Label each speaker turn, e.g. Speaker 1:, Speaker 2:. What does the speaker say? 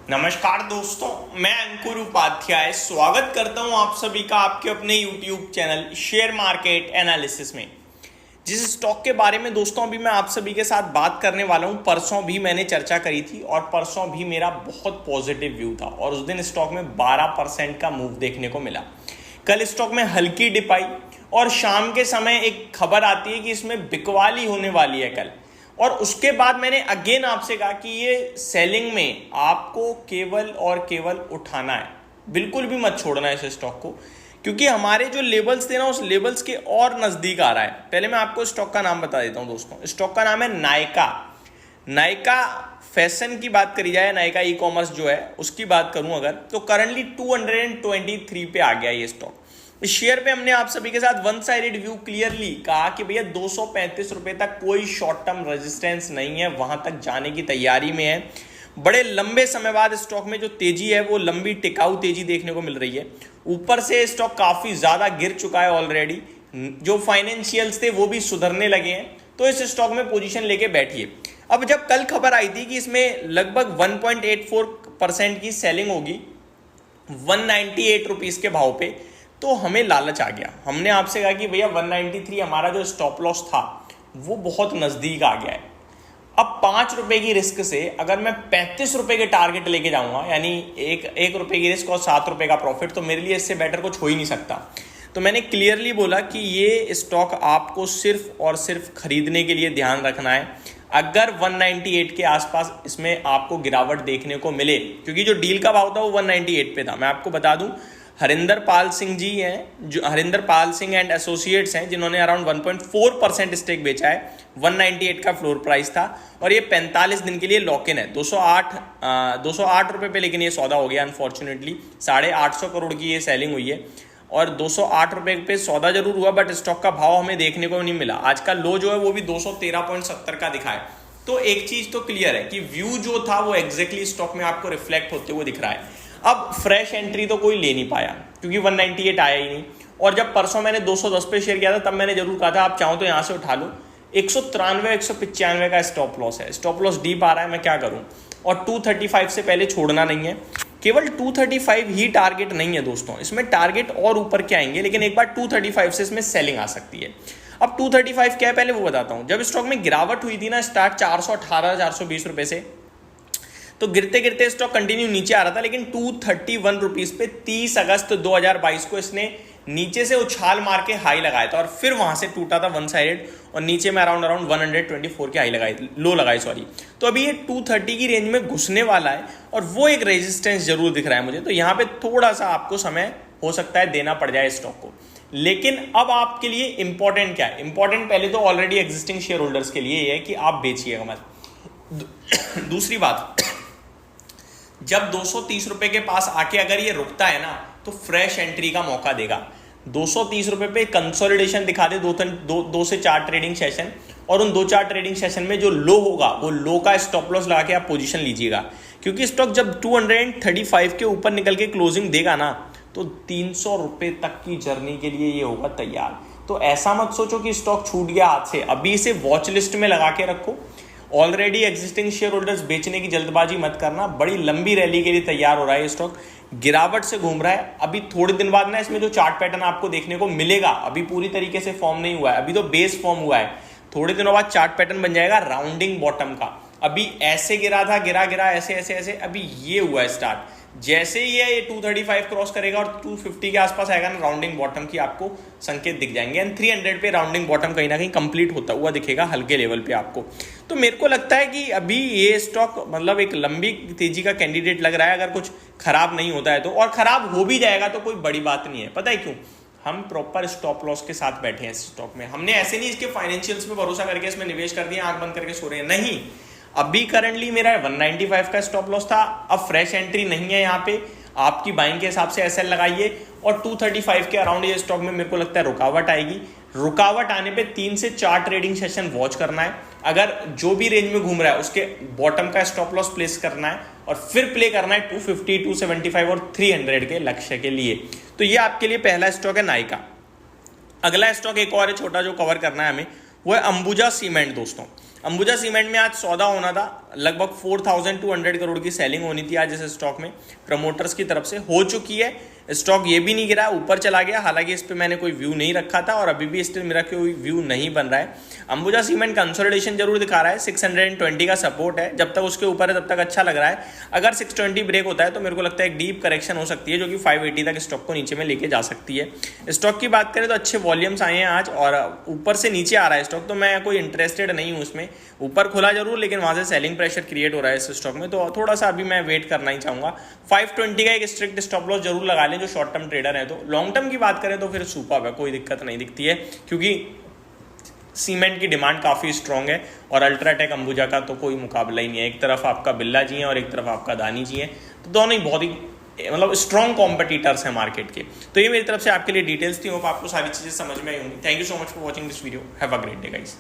Speaker 1: नमस्कार दोस्तों, मैं अंकुर उपाध्याय स्वागत करता हूं आप सभी का आपके अपने YouTube channel share market analysis में। जिस स्टॉक के बारे में दोस्तों अभी मैं आप सभी के साथ बात करने वाला हूं, परसों भी मैंने चर्चा करी थी और परसों भी मेरा बहुत पॉजिटिव व्यू था और उस दिन स्टॉक में 12% का मूव देखने को मिला। कल स्टॉक में हल्की डिप आई और शाम के समय एक खबर आती है कि इसमें बिकवाली होने वाली है कल, और उसके बाद मैंने अगेन आपसे कहा कि ये सेलिंग में आपको केवल और केवल उठाना है, बिल्कुल भी मत छोड़ना है इस स्टॉक को, क्योंकि हमारे जो लेवल्स थे ना उस लेवल्स के और नजदीक आ रहा है। पहले मैं आपको स्टॉक का नाम बता देता हूं दोस्तों। स्टॉक का नाम है नायका। नायका फैशन की बात करी जाए, नायका ई कॉमर्स जो है उसकी बात करूं अगर, तो करंटली 223 पे आ गया ये स्टॉक। इस शेयर पे हमने आप सभी के साथ वन साइडेड व्यू क्लियरली कहा कि भैया 235 रुपए तक कोई शॉर्ट टर्म रेजिस्टेंस नहीं है, वहां तक जाने की तैयारी में है। बड़े लंबे समय बाद स्टॉक में जो तेजी है वो लंबी टिकाऊ तेजी देखने को मिल रही है। ऊपर से स्टॉक काफी ज्यादा गिर चुका है ऑलरेडी, जो फाइनेंशियल्स थे वो भी सुधरने लगे हैं, तो इस स्टॉक में पोजीशन लेके बैठिए। अब जब कल खबर आई थी कि इसमें लगभग 1.84% की सेलिंग होगी 198 रुपीज के भाव पे, तो हमें लालच आ गया। हमने आपसे कहा कि भैया 193 हमारा जो स्टॉप लॉस था वो बहुत नजदीक आ गया है। अब 5 रुपए की रिस्क से अगर मैं 35 रुपए के टारगेट लेके जाऊंगा, यानी एक रुपए की रिस्क और 7 रुपए का प्रॉफिट, तो मेरे लिए इससे बेटर कुछ हो ही नहीं सकता। तो मैंने क्लियरली बोला कि ये स्टॉक आपको सिर्फ और सिर्फ खरीदने के लिए ध्यान रखना है। अगर 198 के आसपास इसमें आपको गिरावट देखने को मिले, क्योंकि जो डील का भाव था वो 198 पे था। मैं आपको बता दूं, हरिंदर पाल सिंह जी हैं, जो हरिंदर पाल सिंह एंड एसोसिएट्स हैं, जिन्होंने अराउंड 1.4% स्टेक बेचा है। 198 का फ्लोर प्राइस था और ये 45 दिन के लिए लॉक इन है। 208 रुपए पे लेकिन ये सौदा हो गया अनफॉर्चुनेटली। 850 करोड़ की ये सेलिंग हुई है और 208 रुपए पे सौदा जरूर हुआ, बट स्टॉक का भाव हमें देखने को नहीं मिला। आज का लो जो है वो भी 213.70 का दिखा है। तो एक चीज तो क्लियर है कि व्यू जो था वो एग्जैक्टली स्टॉक में आपको रिफ्लेक्ट होते हुए दिख रहा है। अब फ्रेश एंट्री तो कोई ले नहीं पाया क्योंकि 198 आया ही नहीं, और जब परसों मैंने 210 पे शेयर किया था तब मैंने जरूर कहा था आप चाहो तो यहां से उठा लो। 193 195 का स्टॉप लॉस है, स्टॉप लॉस डीप आ रहा है, मैं क्या करूं। और 235 से पहले छोड़ना नहीं है। केवल 235 ही टारगेट नहीं है दोस्तों, इसमें टारगेट और ऊपर के आएंगे, लेकिन एक बार 235 से इसमें सेलिंग आ सकती है। अब 235 क्या है पहले वो बताता हूं। जब स्टॉक में गिरावट हुई थी ना स्टार्ट 418 420 रुपए से, तो गिरते गिरते स्टॉक कंटिन्यू नीचे आ रहा था, लेकिन 231 रुपीज पे 30 अगस्त 2022 को इसने नीचे से उछाल मार के हाई लगाया था और फिर वहां से टूटा था वन साइडेड और नीचे में अराउंड 124 के हाई लगाई, लो लगाई सॉरी। तो अभी ये 230 की रेंज में घुसने वाला है और वो एक रेजिस्टेंस जरूर दिख रहा है मुझे। तो यहाँ पे थोड़ा सा आपको समय हो सकता है देना पड़ जाए स्टॉक को। लेकिन अब आपके लिए इंपॉर्टेंट क्या है? इंपॉर्टेंट पहले तो ऑलरेडी एग्जिस्टिंग शेयर होल्डर्स के लिए ये है कि आप बेचिएगा मत। दूसरी बात, जब 230 रुपए के पास आके अगर ये रुकता है ना तो फ्रेश एंट्री का मौका देगा। 230 रुपए पे कंसोलिडेशन दिखा दे 2 से 4 ट्रेडिंग सेशन, और उन 2-4 ट्रेडिंग सेशन में जो लो होगा वो लो का स्टॉप लॉस लगा के आप पोजीशन लीजिएगा, क्योंकि स्टॉक जब 235 के ऊपर निकल के क्लोजिंग देगा ना तो 300 रुपए तक की जर्नी के लिए ये होगा तैयार। तो ऐसा मत सोचो कि स्टॉक छूट गया हाथ से, अभी इसे वॉच लिस्ट में लगा के रखो। ऑलरेडी एग्जिस्टिंग शेयर होल्डर्स बेचने की जल्दबाजी मत करना, बड़ी लंबी रैली के लिए तैयार हो रहा है स्टॉक, गिरावट से घूम रहा है। अभी थोड़े दिन बाद ना इसमें जो चार्ट पैटर्न आपको देखने को मिलेगा, अभी पूरी तरीके से फॉर्म नहीं हुआ है, अभी तो बेस फॉर्म हुआ है। थोड़े दिनों बाद चार्ट पैटर्न बन जाएगा राउंडिंग बॉटम का। अभी ऐसे गिरा था, गिरा ऐसे ऐसे ऐसे, अभी ये हुआ है स्टार्ट। जैसे ही ये 235 क्रॉस करेगा और 250 के आसपास आएगा ना, राउंडिंग बॉटम की आपको संकेत दिख जाएंगे एंड 300 पे राउंडिंग बॉटम कहीं ना कहीं कंप्लीट होता हुआ दिखेगा हल्के लेवल पे आपको। तो मेरे को लगता है कि अभी ये स्टॉक मतलब एक लंबी तेजी का कैंडिडेट लग रहा है, अगर कुछ खराब नहीं होता है तो। और खराब हो भी जाएगा तो कोई बड़ी बात नहीं है, पता है क्यों? हम प्रॉपर स्टॉप लॉस के साथ बैठे हैं इस स्टॉक में। हमने ऐसे नहीं इसके फाइनेंशियल्स पे भरोसा करके इसमें निवेश कर दिया, आंख बंद करके सो रहे हैं, नहीं। अभी करंटली मेरा 195 का स्टॉप लॉस था, अब फ्रेश एंट्री नहीं है यहाँ पे। आपकी बाइंग के हिसाब से एसएल लगाइए और 235 के अराउंड ये स्टॉक में मेरे को लगता है रुकावट आएगी। रुकावट आने पे 3 से 4 ट्रेडिंग सेशन वॉच करना है। अगर जो भी रेंज में घूम रहा है उसके बॉटम का स्टॉप लॉस प्लेस करना है और फिर प्ले करना है 250, 275 और 300 के लक्ष्य के लिए। तो ये आपके लिए पहला स्टॉक है नायका। अगला स्टॉक एक और है छोटा जो कवर करना है हमें, वो है अंबुजा सीमेंट दोस्तों। अंबुजा सीमेंट में आज सौदा होना था, लगभग 4200 करोड़ की सेलिंग होनी थी आज इस स्टॉक में प्रमोटर्स की तरफ से, हो चुकी है। स्टॉक ये भी नहीं गिरा, ऊपर चला गया, हालांकि इस पे मैंने कोई व्यू नहीं रखा था और अभी भी स्टिल मेरा कोई व्यू नहीं बन रहा है। अंबुजा सीमेंट कंसोलिडेशन जरूर दिखा रहा है, 620 का सपोर्ट है, जब तक उसके ऊपर है तब तक अच्छा लग रहा है। अगर 620 ब्रेक होता है तो मेरे को लगता है एक डीप करेक्शन हो सकती है जो कि 580 तक स्टॉक को नीचे में लेके जा सकती है। स्टॉक की बात करें तो अच्छे वॉल्यूम्स आए हैं आज और ऊपर से नीचे आ रहा है स्टॉक, तो मैं कोई इंटरेस्टेड नहीं हूँ उसमें। ऊपर खुला जरूर, लेकिन वहां से सेलिंग प्रेशर क्रिएट हो रहा है इस स्टॉक में, तो थोड़ा सा अभी मैं वेट करना ही चाहूंगा। 520 का एक स्ट्रिक्ट स्टॉप लॉस जरूर लगा लें जो शॉर्ट टर्म ट्रेडर है। तो लॉन्ग टर्म की बात करें तो फिर सुपर्ब है, कोई दिक्कत नहीं दिखती है, क्योंकि सीमेंट की डिमांड काफ़ी स्ट्रांग है और अल्ट्राटेक अंबुजा का तो कोई मुकाबला ही नहीं है। एक तरफ आपका बिरला जी है और एक तरफ आपका दानी जी है, तो दोनों ही बहुत ही मतलब स्ट्रॉन्ग कॉम्पिटिटर्स हैं मार्केट के। तो ये मेरी तरफ से आपके लिए डिटेल्स थी, होप आपको सारी चीज़ें समझ में आई होंगी। Thank you so much for watching this video, have a great day guys.